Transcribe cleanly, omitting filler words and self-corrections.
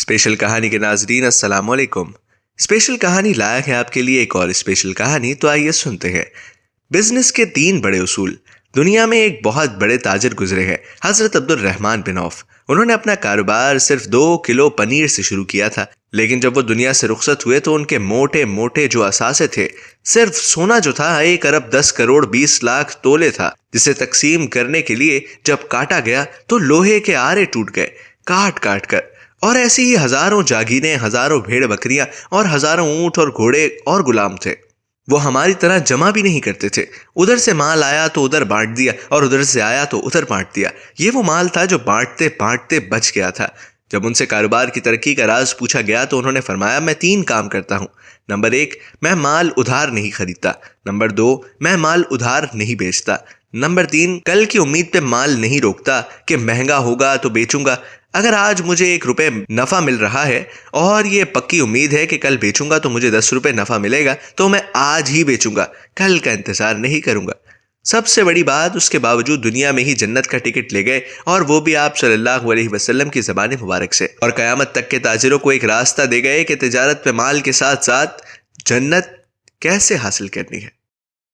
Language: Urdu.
اسپیشل کہانی کے ناظرین السلام علیکم۔ اسپیشل کہانی لایا ہے آپ کے لیے ایک اور اسپیشل کہانی، تو آئیے سنتے ہیں۔ بزنس کے 3 بڑے اصول۔ دنیا میں ایک بہت بڑے تاجر گزرے ہیں، حضرت عبد الرحمن بن عوف۔ انہوں نے اپنا کاروبار صرف 2 کلو پنیر سے شروع کیا تھا، لیکن جب وہ دنیا سے رخصت ہوئے تو ان کے موٹے موٹے جو اثاثے تھے، صرف سونا جو تھا 1 ارب 10 کروڑ 20 لاکھ تولے تھا، جسے تقسیم کرنے کے لیے جب کاٹا گیا تو لوہے کے آرے ٹوٹ گئے کاٹ کاٹ کر۔ اور ایسی ہی ہزاروں جاگیریں، ہزاروں بھیڑ بکریاں اور ہزاروں اونٹ اور گھوڑے اور غلام تھے۔ وہ ہماری طرح جمع بھی نہیں کرتے تھے، ادھر سے مال آیا تو ادھر بانٹ دیا اور ادھر سے آیا تو ادھر بانٹ دیا۔ یہ وہ مال تھا جو بانٹتے بانٹتے بچ گیا تھا۔ جب ان سے کاروبار کی ترقی کا راز پوچھا گیا تو انہوں نے فرمایا، میں 3 کام کرتا ہوں۔ نمبر 1، میں مال ادھار نہیں خریدتا۔ نمبر 2، میں مال ادھار نہیں بیچتا۔ نمبر 3، کل کی امید پہ مال نہیں روکتا کہ مہنگا ہوگا تو بیچوں گا۔ اگر آج مجھے 1 روپے نفع مل رہا ہے اور یہ پکی امید ہے کہ کل بیچوں گا تو مجھے 10 روپے نفع ملے گا، تو میں آج ہی بیچوں گا، کل کا انتظار نہیں کروں گا۔ سب سے بڑی بات، اس کے باوجود دنیا میں ہی جنت کا ٹکٹ لے گئے، اور وہ بھی آپ صلی اللہ علیہ وسلم کی زبان مبارک سے، اور قیامت تک کے تاجروں کو ایک راستہ دے گئے کہ تجارت پہ مال کے ساتھ ساتھ جنت کیسے حاصل کرنی ہے۔